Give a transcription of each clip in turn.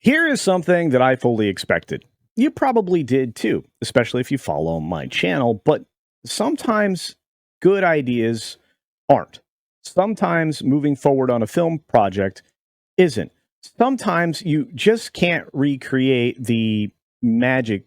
Here is something that I fully expected. You probably did too, especially if you follow my channel, but sometimes good ideas aren't. Sometimes moving forward on a film project isn't. Sometimes you just can't recreate the magic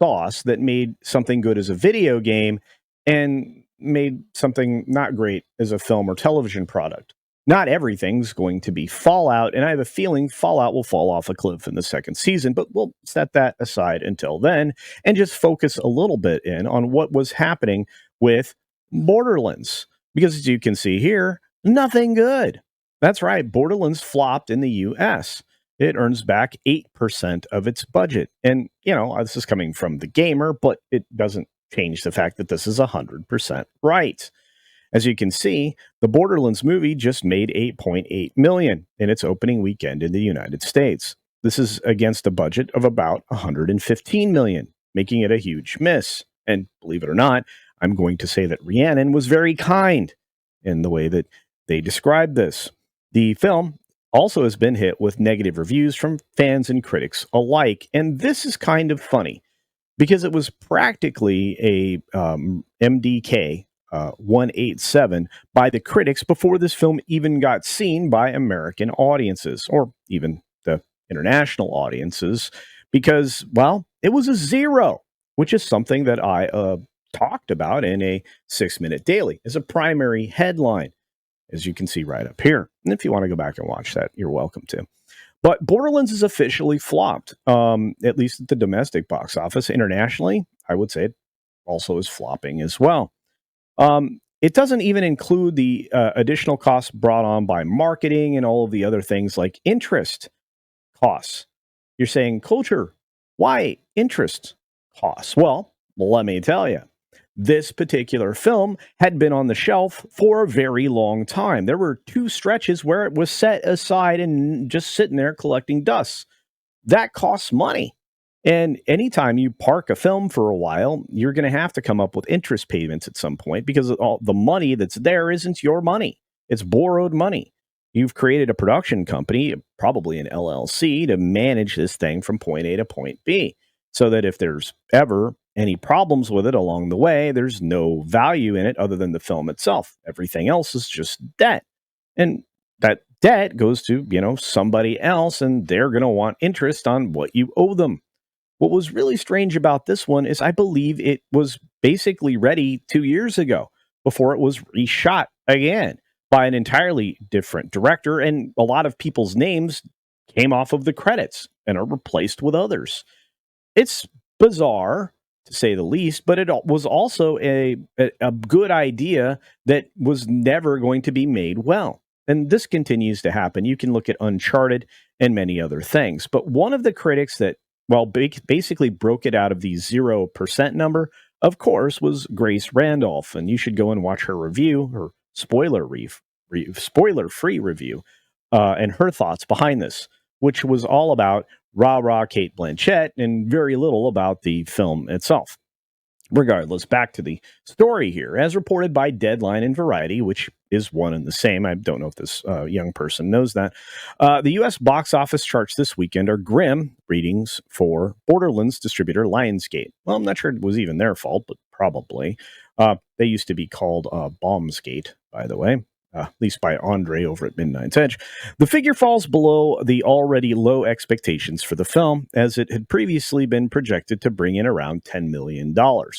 sauce that made something good as a video game and made something not great as a film or television product. Not everything's going to be Fallout, and I have a feeling Fallout will fall off a cliff in the second season, but we'll set that aside until then and just focus a little bit in on what was happening with Borderlands. Because as you can see here, nothing good. That's right, Borderlands flopped in the US. It earns back 8% of its budget. And, this is coming from the gamer, but it doesn't change the fact that this is 100% right. As you can see, the Borderlands movie just made 8.8 million in its opening weekend in the United States. This is against a budget of about 115 million, making it a huge miss. And believe it or not, I'm going to say that Rhiannon was very kind in the way that they described this. The film also has been hit with negative reviews from fans and critics alike. And this is kind of funny because it was practically a MDK 187 by the critics before this film even got seen by American audiences or even the international audiences because, well, it was a zero, which is something that I talked about in a 6-minute daily as a primary headline, as you can see right up here. And if you want to go back and watch that, you're welcome to. But Borderlands is officially flopped, at least at the domestic box office. Internationally, I would say it also is flopping as well. It doesn't even include the additional costs brought on by marketing and all of the other things like interest costs. You're saying, Culture, why interest costs? Well, let me tell you. This particular film had been on the shelf for a very long time. There were 2 stretches where it was set aside and just sitting there collecting dust. That costs money. And anytime you park a film for a while, you're going to have to come up with interest payments at some point because all the money that's there isn't your money. It's borrowed money. You've created a production company, probably an LLC, to manage this thing from point A to point B so that if there's ever any problems with it along the way, there's no value in it other than the film itself. Everything else is just debt. And that debt goes to, somebody else, and they're going to want interest on what you owe them. What was really strange about this one is I believe it was basically ready 2 years ago before it was reshot again by an entirely different director, and a lot of people's names came off of the credits and are replaced with others. It's bizarre, to say the least, but it was also a good idea that was never going to be made well. And this continues to happen. You can look at Uncharted and many other things. But one of the critics that, well, basically broke it out of the 0% number, of course, was Grace Randolph. And you should go and watch her review, her spoiler-free review, and her thoughts behind this, which was all about rah-rah Kate Blanchett and very little about the film itself. Regardless, back to the story here. As reported by Deadline and Variety, which is one and the same. I don't know if this young person knows that. The U.S. box office charts this weekend are grim readings for Borderlands distributor Lionsgate. Well, I'm not sure it was even their fault, but probably. They used to be called Bombsgate, by the way. At least by Andre over at Midnight's Edge. The figure falls below the already low expectations for the film, as it had previously been projected to bring in around $10 million,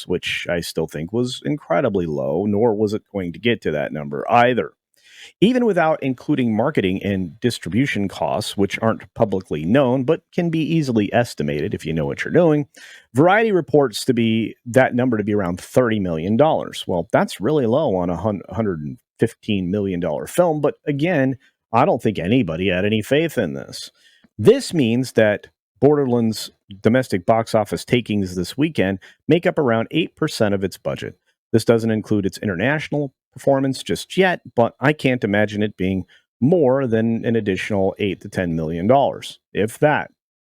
which I still think was incredibly low, nor was it going to get to that number either. Even without including marketing and distribution costs, which aren't publicly known but can be easily estimated if you know what you're doing, Variety reports that number to be around $30 million. Well, that's really low on a $115 million film, but again, I don't think anybody had any faith in this. This means that Borderlands' domestic box office takings this weekend make up around 8% of its budget. This doesn't include its international performance just yet, but I can't imagine it being more than an additional $8 to $10 million, if that.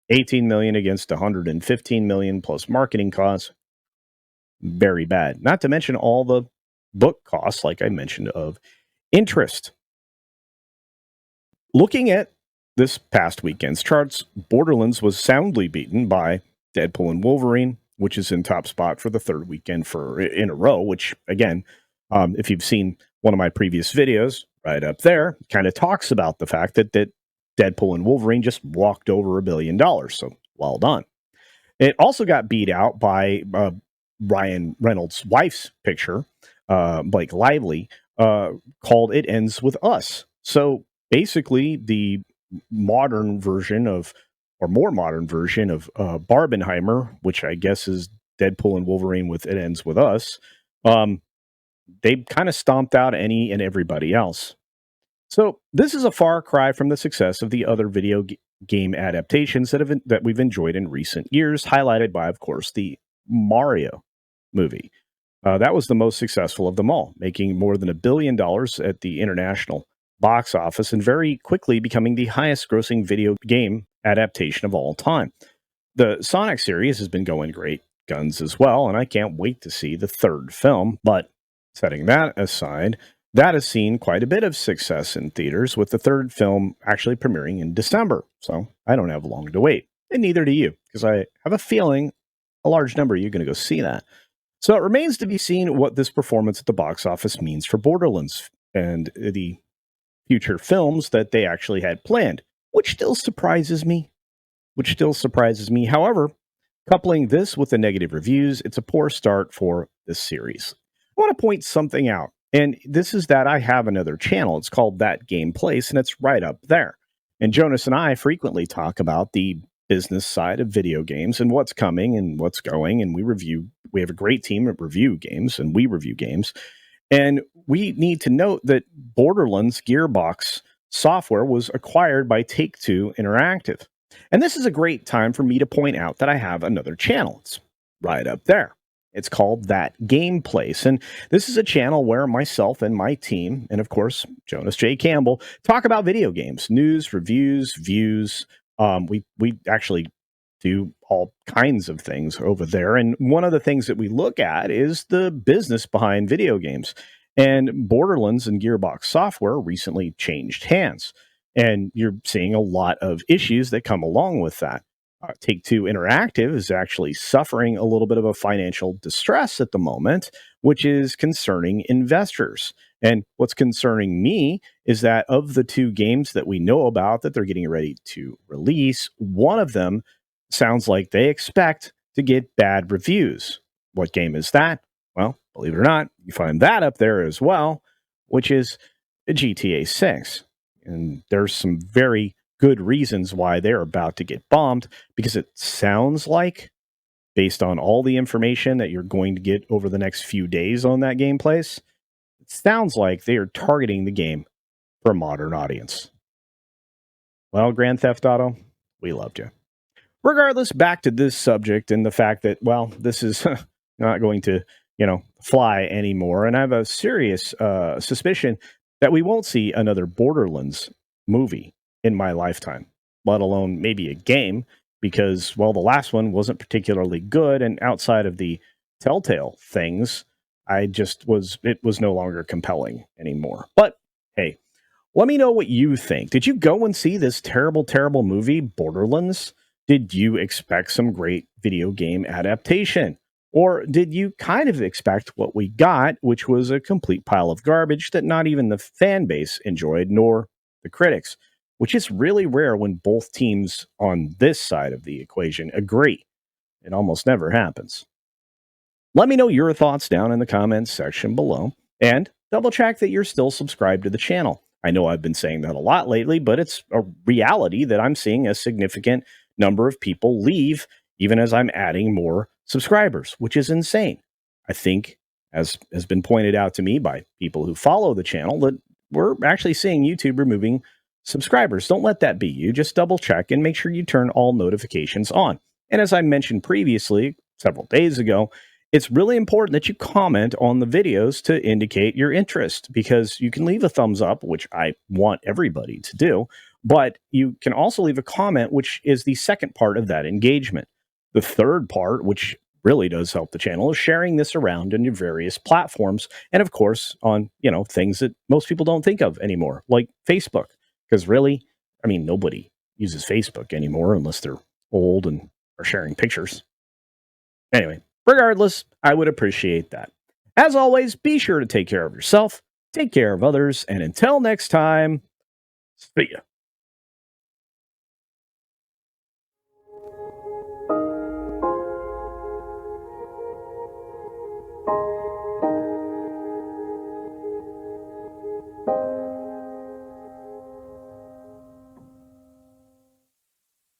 18 million against 115 million plus marketing costs. Very bad. Not to mention all the book costs, like I mentioned, of interest. Looking at this past weekend's charts, Borderlands was soundly beaten by Deadpool and Wolverine, which is in top spot for the third weekend in a row. Which again, if you've seen one of my previous videos, right up there, kind of talks about the fact that Deadpool and Wolverine just walked over $1 billion. So well done. It also got beat out by Ryan Reynolds' wife's picture, Blake Lively, called "It Ends with Us." So basically, the modern version of, or more modern version of Barbenheimer, which I guess is Deadpool and Wolverine with "It Ends with Us," um, they kind of stomped out any and everybody else. So this is a far cry from the success of the other game adaptations that we've enjoyed in recent years, highlighted by, of course, the Mario movie. That was the most successful of them all, making more than $1 billion at the international box office and very quickly becoming the highest grossing video game adaptation of all time. The Sonic series has been going great guns as well, and I can't wait to see the third film. But setting that aside, that has seen quite a bit of success in theaters, with the third film actually premiering in December. So I don't have long to wait, and neither do you, because I have a feeling a large number of you are going to go see that. So it remains to be seen what this performance at the box office means for Borderlands and the future films that they actually had planned, which still surprises me. However, coupling this with the negative reviews, it's a poor start for this series. I want to point something out, and this is that I have another channel. It's called That Game Place, and it's right up there. And Jonas and I frequently talk about the business side of video games and what's coming and what's going, and we have a great team at review games, and we review games. And we need to note that Borderlands Gearbox software was acquired by Take-Two Interactive. And this is a great time for me to point out that I have another channel. It's right up there. It's called That Game Place. And this is a channel where myself and my team, and of course, Jonas J. Campbell, talk about video games, news, reviews, views. We actually do all kinds of things over there. And one of the things that we look at is the business behind video games. And Borderlands and Gearbox Software recently changed hands. And you're seeing a lot of issues that come along with that. Take-Two Interactive is actually suffering a little bit of a financial distress at the moment, which is concerning investors. And what's concerning me is that of the two games that we know about that they're getting ready to release, one of them sounds like they expect to get bad reviews. What game is that? Well, believe it or not, you find that up there as well, which is GTA 6. And there's some very good reasons why they're about to get bombed, because it sounds like, based on all the information that you're going to get over the next few days on that game place, it sounds like they are targeting the game for a modern audience. Well, Grand Theft Auto, we loved you. Regardless, back to this subject and the fact that, well, this is not going to, fly anymore. And I have a serious suspicion that we won't see another Borderlands movie in my lifetime, let alone maybe a game, because, well, the last one wasn't particularly good. And outside of the Telltale things, it was no longer compelling anymore. But hey, let me know what you think. Did you go and see this terrible, terrible movie, Borderlands? Did you expect some great video game adaptation? Or did you kind of expect what we got, which was a complete pile of garbage that not even the fan base enjoyed, nor the critics, which is really rare when both teams on this side of the equation agree. It almost never happens. Let me know your thoughts down in the comments section below, and double check that you're still subscribed to the channel. I know I've been saying that a lot lately, but it's a reality that I'm seeing a significant number of people leave even as I'm adding more subscribers, which is insane. I think, as has been pointed out to me by people who follow the channel, that we're actually seeing YouTube removing subscribers. Don't let that be you. Just double check and make sure you turn all notifications on. And as I mentioned previously, several days ago, it's really important that you comment on the videos to indicate your interest, because you can leave a thumbs up, which I want everybody to do, but you can also leave a comment, which is the second part of that engagement. The third part, which really does help the channel, is sharing this around in your various platforms, and of course on things that most people don't think of anymore, like Facebook, because really I mean, nobody uses Facebook anymore unless they're old and are sharing pictures. Anyway, regardless, I would appreciate that. As always, be sure to take care of yourself, take care of others, and until next time, see ya.